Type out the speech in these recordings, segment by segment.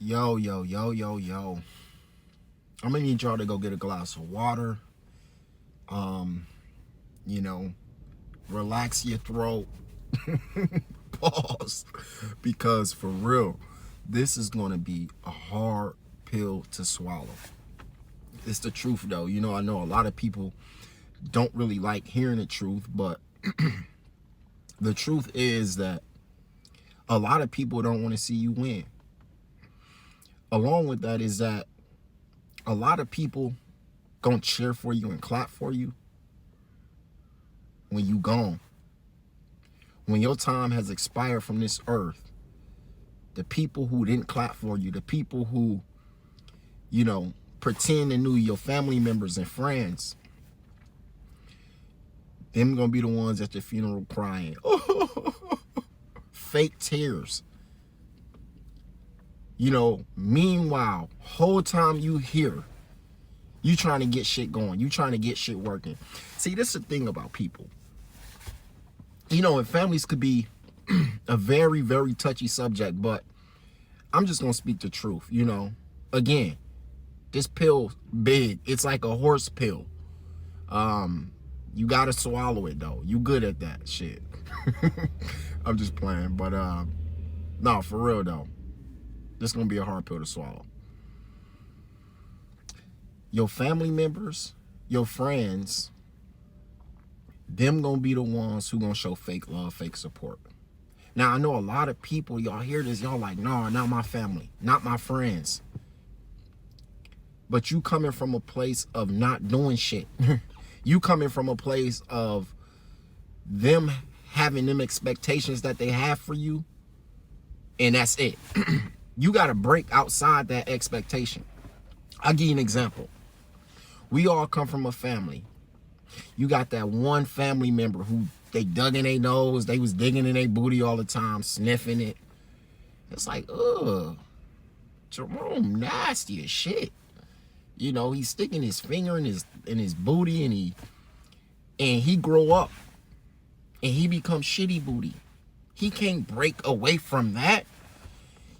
Yo, yo, yo, yo, yo. I'm gonna need y'all to go get a glass of water. Um, you know, relax your throat. Pause. Because for real, this is gonna be a hard pill to swallow. It's the truth though. I know a lot of people don't really like hearing the truth, but the truth is that a lot of people don't want to see you win. Along with that is that a lot of people gonna cheer for you and clap for you when you gone. When your time has expired from this earth, the people who didn't clap for you, the people who, pretend they knew your family members and friends, them gonna be the ones at the funeral crying. Fake tears. Meanwhile, whole time you here, you trying to get shit going. You trying to get shit working. See, this is the thing about people. And families could be a very, very touchy subject, but I'm just going to speak the truth. Again, this pill big. It's like a horse pill. You got to swallow it, though. You good at that shit. I'm just playing. But, no, for real, though. This is going to be a hard pill to swallow. Your family members, your friends, them gonna be the ones who gonna show fake love, fake support. Now, I know a lot of people, y'all hear this, y'all like, no, not my family, not my friends. But you coming from a place of not doing shit. You coming from a place of them having them expectations that they have for you, and that's it. You gotta break outside that expectation. I'll give you an example. We all come from a family. You got that one family member who they dug in their nose, they was digging in their booty all the time, sniffing it. It's like, ugh, Jerome nasty as shit. He's sticking his finger in his booty, and he grow up and he becomes shitty booty. He can't break away from that.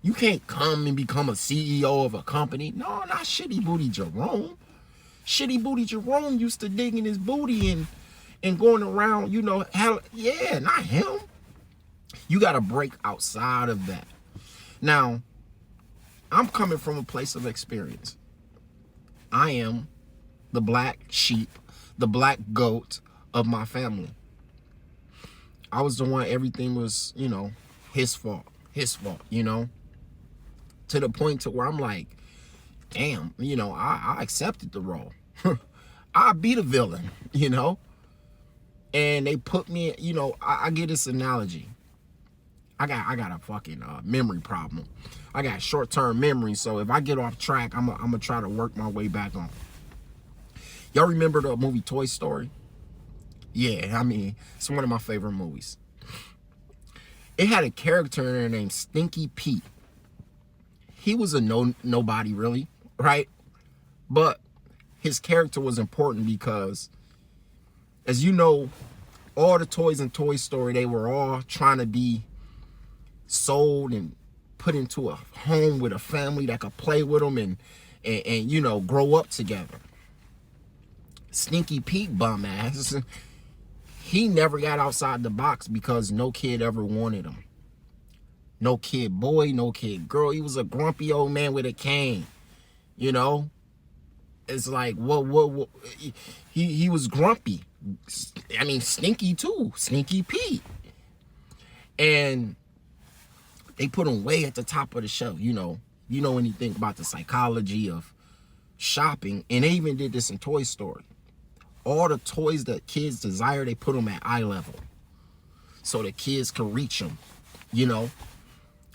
You can't come and become a CEO of a company. No, not shitty booty Jerome. Shitty booty Jerome used to dig in his booty and going around, yeah, not him. You got to break outside of that. Now, I'm coming from a place of experience. I am the black sheep, the black goat of my family. I was the one, everything was, his fault, to the point to where I'm like, damn, I accepted the role. I'll be the villain, and they put me, I get this analogy. I got a fucking memory problem. I got short-term memory, so if I get off track, I'm gonna try to work my way back on. Y'all remember the movie Toy Story? Yeah, it's one of my favorite movies. It had a character in there named Stinky Pete. He was a nobody really, right? But his character was important because, as you know, all the toys in Toy Story, they were all trying to be sold and put into a home with a family that could play with them and grow up together. Stinky Pete bum ass, he never got outside the box because no kid ever wanted him. No kid boy, no kid girl. He was a grumpy old man with a cane. It's like, what? He was grumpy. Stinky too. Stinky Pete. And they put him way at the top of the shelf. You know anything about the psychology of shopping. And they even did this in Toy Story. All the toys that kids desire, they put them at eye level. So the kids can reach them.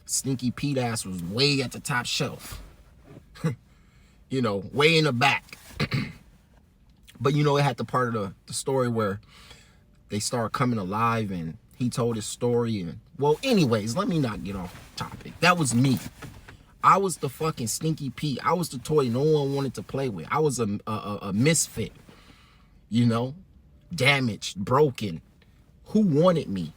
Stinky Pete ass was way at the top shelf. Way in the back. But it had the part of the story where they started coming alive and he told his story. And well, anyways, let me not get off topic. That was me. I was the fucking Stinky Pete. I was the toy no one wanted to play with. I was a misfit. Damaged, broken. Who wanted me?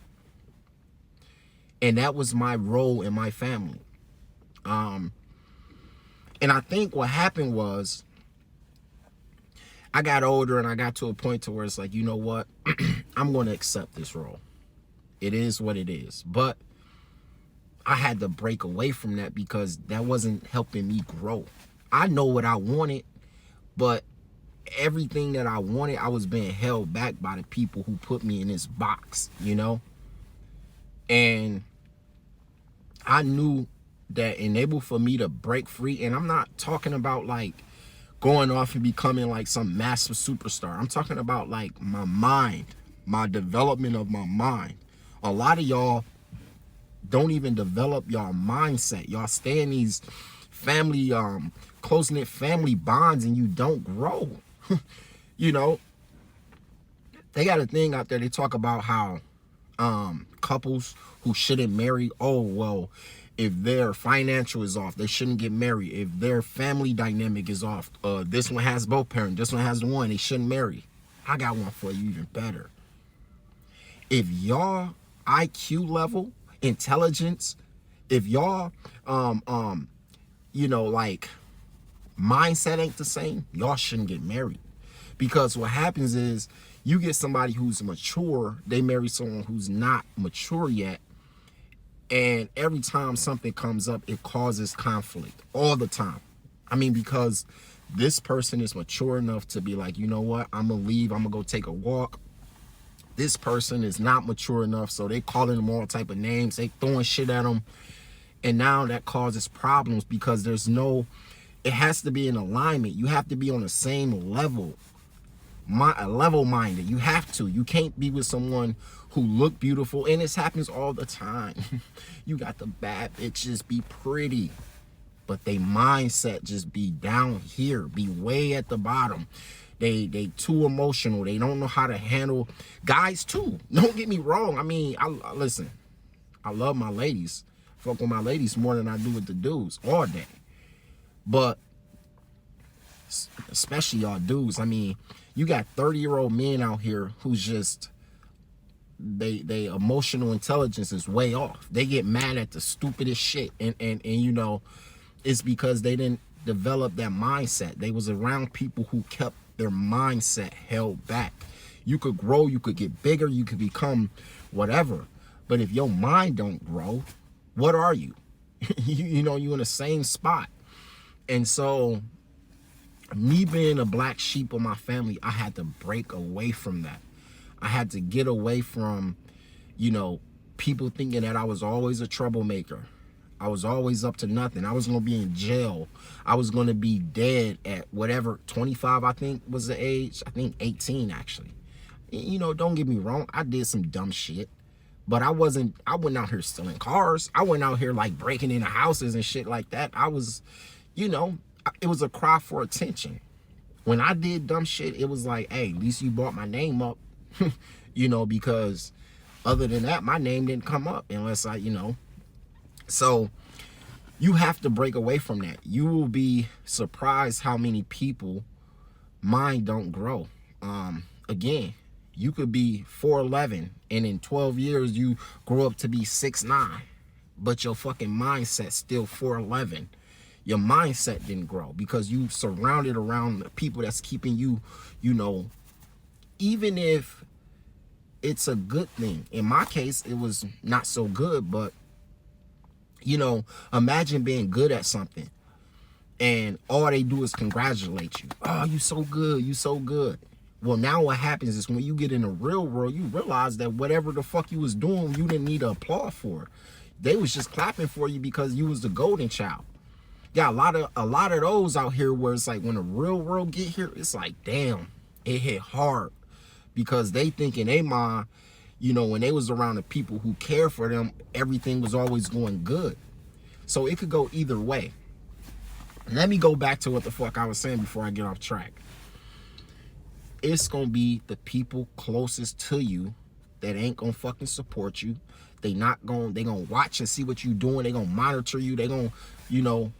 And that was my role in my family. And I think what happened was I got older and I got to a point to where it's like, you know what? I'm going to accept this role. It is what it is. But I had to break away from that because that wasn't helping me grow. I know what I wanted, but everything that I wanted, I was being held back by the people who put me in this box, you know? And I knew that enabled for me to break free. And I'm not talking about like going off and becoming like some massive superstar. I'm talking about like my mind, my development of my mind. A lot of y'all don't even develop y'all mindset. Y'all stay in these family, close-knit family bonds and you don't grow. You know, they got a thing out there. They talk about how couples who shouldn't marry, oh, well, if their financial is off, they shouldn't get married. If their family dynamic is off, this one has both parents, this one has one, they shouldn't marry. I got one for you even better. If y'all IQ level, intelligence, if y'all you know, like mindset ain't the same, y'all shouldn't get married. Because what happens is you get somebody who's mature, they marry someone who's not mature yet, and every time something comes up, it causes conflict all the time. I mean, because this person is mature enough to be like, you know what, I'm gonna leave, I'm gonna go take a walk. This person is not mature enough, so they calling them all type of names, they throwing shit at them, and now that causes problems because there's no, it has to be in alignment. You have to be on the same level, level-minded. You have to. You can't be with someone who look beautiful, and this happens all the time. You got the bad bitches be pretty, but they mindset just be down here, be way at the bottom. They too emotional. They don't know how to handle guys too. Don't get me wrong. I mean, I listen, I love my ladies. Fuck with my ladies more than I do with the dudes all day. But especially y'all dudes, I mean, you got 30-year-old men out here who's just, they emotional intelligence is way off. They get mad at the stupidest shit, and you know, it's because they didn't develop that mindset. They was around people who kept their mindset held back. You could grow, you could get bigger, you could become whatever, but if your mind don't grow, what are you? You know, you in the same spot. And so me being a black sheep of my family, I had to break away from that. I had to get away from, you know, people thinking that I was always a troublemaker. I was always up to nothing. I was going to be in jail. I was going to be dead at whatever, 25, I think was the age. I think 18, actually. You know, don't get me wrong. I did some dumb shit. But I wasn't out here stealing cars. I went out here like breaking into houses and shit like that. I was, you know, it was a cry for attention. When I did dumb shit, it was like, hey, at least you brought my name up, you know, because other than that, my name didn't come up unless I, you know. So you have to break away from that. You will be surprised how many people mind don't grow. Again, you could be 4'11", and in 12 years you grow up to be 6'9", but your fucking mindset's still 4'11". Your mindset didn't grow because you surrounded around the people that's keeping you, you know, even if it's a good thing. In my case, it was not so good, but you know, imagine being good at something and all they do is congratulate you. Oh, you so good, you so good. Well, now what happens is when you get in the real world, you realize that whatever the fuck you was doing, you didn't need to applaud for. They was just clapping for you because you was the golden child. Yeah, a lot of those out here where it's like when the real world get here, it's like, damn, it hit hard because they think in their mind, you know, when they was around the people who care for them, everything was always going good. So it could go either way. Let me go back to what the fuck I was saying before I get off track. It's gonna be the people closest to you that ain't gonna fucking support you. They gonna watch and see what you doing. They gonna monitor you. They gonna, you know,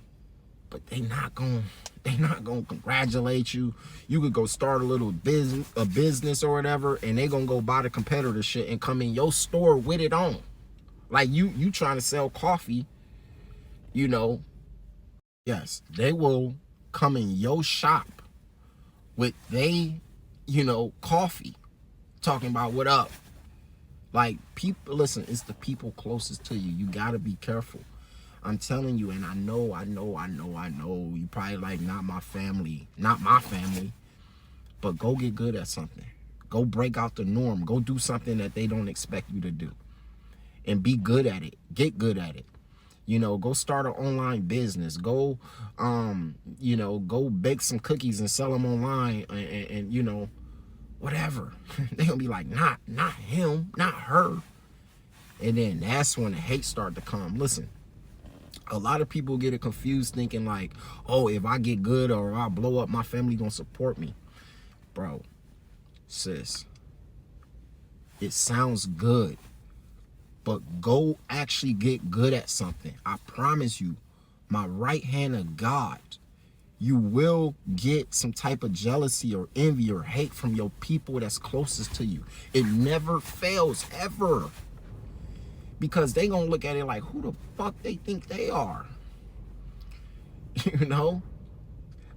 but they not gonna congratulate you. You could go start a little business or whatever, and they gonna go buy the competitor shit and come in your store with it on. Like you trying to sell coffee, you know, Yes, they will come in your shop with coffee, talking about what up. Like, people, listen, it's the people closest to you. You gotta be careful. I'm telling you, and I know, you probably like, not my family, but go get good at something. Go break out the norm. Go do something that they don't expect you to do. And be good at it. Get good at it. Go start an online business. Go, go bake some cookies and sell them online, and whatever. They gonna be like, not him, not her. And then that's when the hate start to come. Listen, a lot of people get it confused thinking like, oh, if I get good or I blow up, my family gonna support me. Bro, sis, it sounds good, but go actually get good at something. I promise you, my right hand of God, you will get some type of jealousy or envy or hate from your people that's closest to you. It never fails, ever. Because they gonna look at it like, who the fuck they think they are?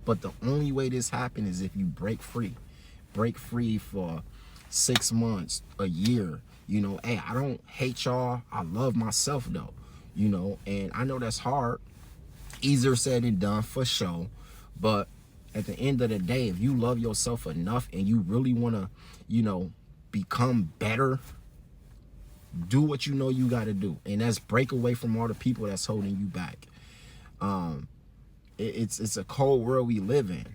But the only way this happens is if you break free. Break free for 6 months, a year. Hey, I don't hate y'all. I love myself though. And I know that's hard. Easier said than done, for sure. But at the end of the day, if you love yourself enough and you really want to, become better, do what you know you got to do. And that's break away from all the people that's holding you back. It's a cold world we live in,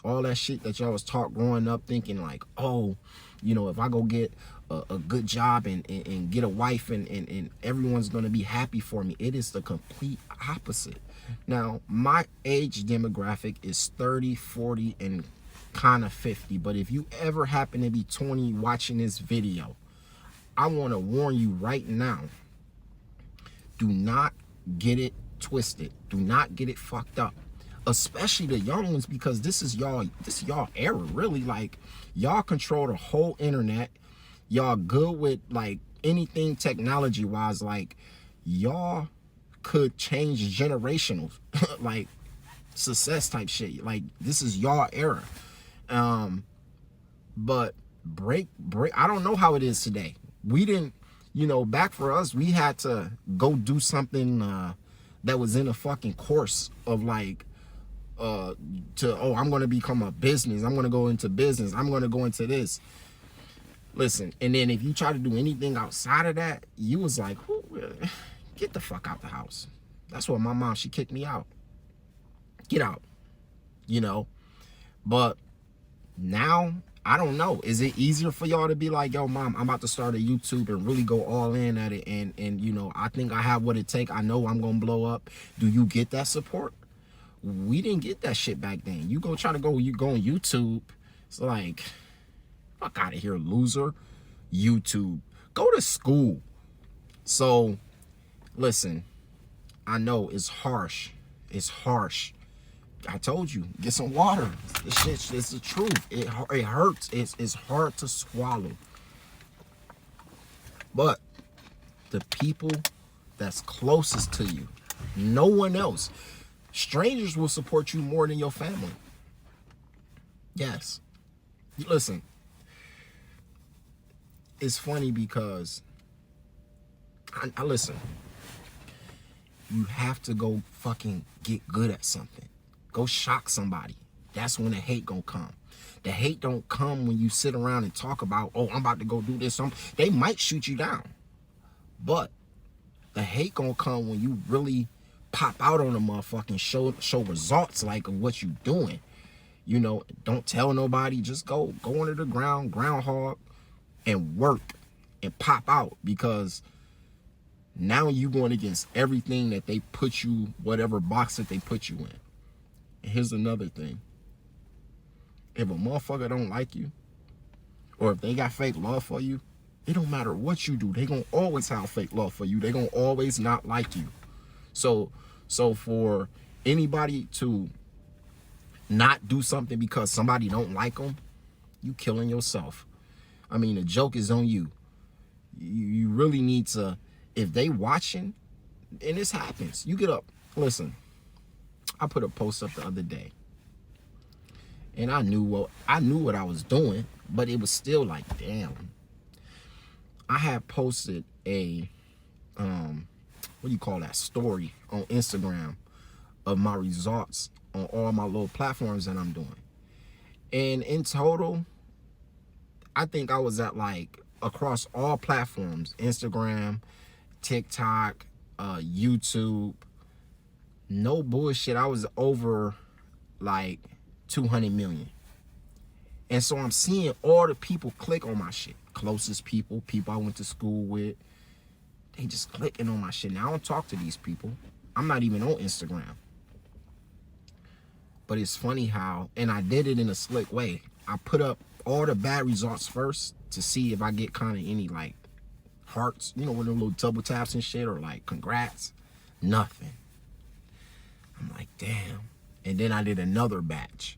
all that shit that y'all was taught growing up, thinking like, oh, if I go get a good job and get a wife and everyone's going to be happy for me. It is the complete opposite. Now, my age demographic is 30, 40, and kind of 50. But if you ever happen to be 20 watching this video, I want to warn you right now, do not get it twisted. Do not get it fucked up. Especially the young ones, because this is y'all era, really. Like, y'all control the whole internet. Y'all good with like anything technology wise. Like, y'all could change generational like success type shit. Like, this is y'all era. But break I don't know how it is today. We didn't, back for us, we had to go do something that was in a fucking course of like I'm going to become a business. I'm going to go into business. I'm going to go into this. Listen, and then if you try to do anything outside of that, you was like, get the fuck out the house. That's what my mom, she kicked me out. Get out, But now, I don't know. Is it easier for y'all to be like, yo, mom, I'm about to start a YouTube and really go all in at it. And I think I have what it take. I know I'm going to blow up. Do you get that support? We didn't get that shit back then. You go on YouTube. It's like, fuck out of here, loser. YouTube. Go to school. So, listen, I know it's harsh. It's harsh. I told you, get some water. This shit, it's the truth. It hurts. It's hard to swallow. But the people that's closest to you, no one else. Strangers will support you more than your family. Yes. Listen, it's funny because I listen. You have to go fucking get good at something. Go shock somebody. That's when the hate gonna come. The hate don't come when you sit around and talk about, oh, I'm about to go do this. They might shoot you down. But the hate gonna come when you really pop out on a motherfucking show results like of what you doing. Don't tell nobody. Just go under the groundhog, and work and pop out, because now you going against everything that they put you, whatever box that they put you in. And here's another thing. If a motherfucker don't like you, or if they got fake love for you, it don't matter what you do. They gonna always have fake love for you. They gonna always not like you. So for anybody to not do something because somebody don't like them, you killing yourself. I mean, the joke is on you. You really need to, if they watching, and this happens, you get up, Listen, I put a post up the other day, and I knew what I was doing, but it was still like, damn. I had posted a what do you call that, story on Instagram of my results on all my little platforms that I'm doing. And in total, I think I was at like, across all platforms, Instagram, TikTok, YouTube, no bullshit, I was over like 200 million. And so I'm seeing all the people click on my shit. Closest people, people I went to school with, they just clicking on my shit. Now I don't talk to these people. I'm not even on Instagram. But it's funny how, and I did it in a slick way. I put up all the bad results first to see if I get kind of any like hearts, you know, with them little double taps and shit, or like congrats. Nothing. I'm like, damn. And then I did another batch.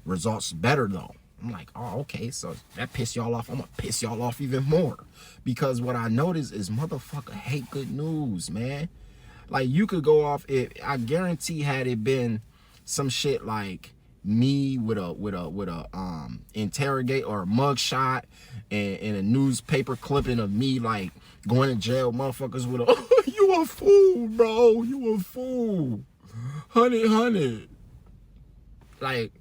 Results better though. I'm like, oh, okay, so that pissed y'all off. I'm gonna piss y'all off even more. Because what I noticed is motherfucker hate good news, man. Like, you could go off, I guarantee, had it been some shit like me with a interrogate or a mugshot and a newspaper clipping of me like going to jail, motherfuckers would have, oh, you a fool, bro, you a fool, honey. Like,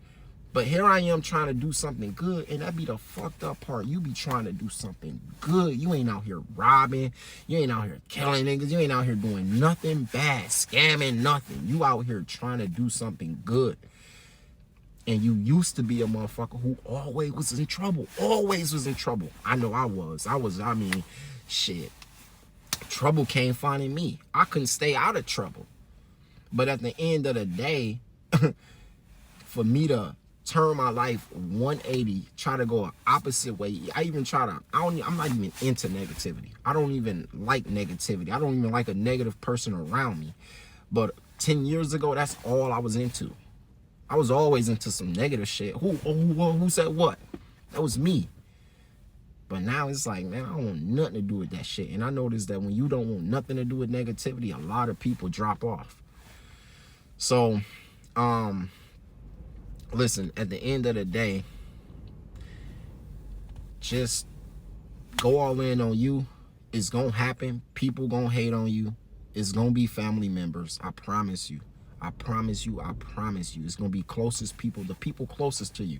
but here I am trying to do something good, and that be the fucked up part. You be trying to do something good. You ain't out here robbing. You ain't out here killing niggas. You ain't out here doing nothing bad, scamming, nothing. You out here trying to do something good. And you used to be a motherfucker who always was in trouble. Always was in trouble. I know I was. I mean, shit. Trouble came finding me. I couldn't stay out of trouble. But at the end of the day, for me to turn my life 180, try to go an opposite way. I even try to, I'm not even into negativity. I don't even like negativity. I don't even like a negative person around me. But 10 years ago, that's all I was into. I was always into some negative shit. Who said what? That was me. But now it's like, man, I don't want nothing to do with that shit. And I noticed that when you don't want nothing to do with negativity, a lot of people drop off. So, listen, at the end of the day, just go all in on you. It's gonna happen. People gonna hate on you. It's gonna be family members. I promise you. I promise you. I promise you. It's gonna be closest people, the people closest to you.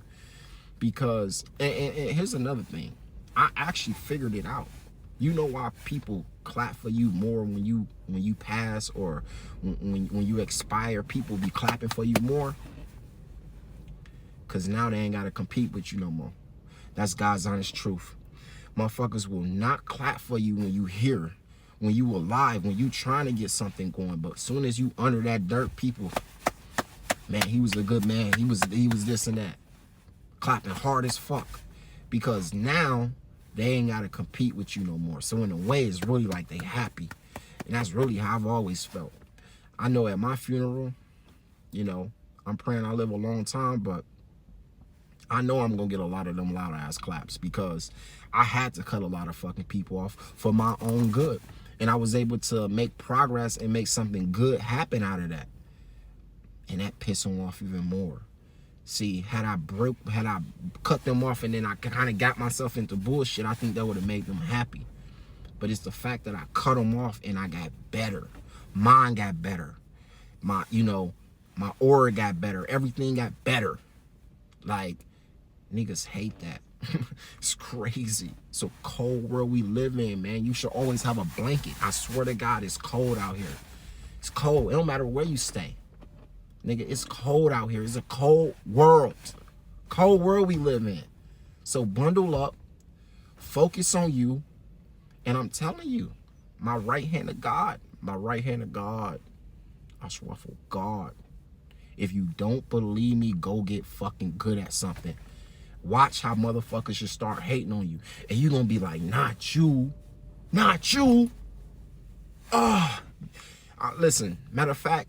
Because, and here's another thing. I actually figured it out. You know why people clap for you more when you pass, or when you expire? People be clapping for you more. Because now they ain't got to compete with you no more. That's God's honest truth. Motherfuckers will not clap for you when you here, when you alive, when you trying to get something going. But as soon as you under that dirt, people, man, he was a good man. He was this and that. Clapping hard as fuck. Because now they ain't got to compete with you no more. So in a way, it's really like they happy. And that's really how I've always felt. I know at my funeral, you know, I'm praying I live a long time, but I know I'm going to get a lot of them loud ass claps, because I had to cut a lot of fucking people off for my own good. And I was able to make progress and make something good happen out of that. And that pissed them off even more. See, had I cut them off and then I kind of got myself into bullshit, I think that would have made them happy. But it's the fact that I cut them off and I got better. Mine got better. My aura got better. Everything got better. Like, niggas hate that. It's crazy. It's a cold world we live in, man. You should always have a blanket. I swear to God, it's cold out here. It's cold. It don't matter where you stay. Nigga, it's cold out here. It's a cold world. Cold world we live in. So bundle up. Focus on you. And I'm telling you, my right hand of God. My right hand of God. I swear for God. If you don't believe me, go get fucking good at something. Watch how motherfuckers should start hating on you. And you're going to be like, not you. Not you. Listen, matter of fact,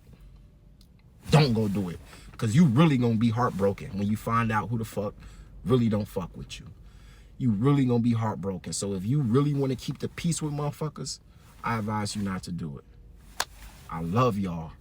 don't go do it. Because you really going to be heartbroken when you find out who the fuck really don't fuck with you. You really going to be heartbroken. So if you really want to keep the peace with motherfuckers, I advise you not to do it. I love y'all.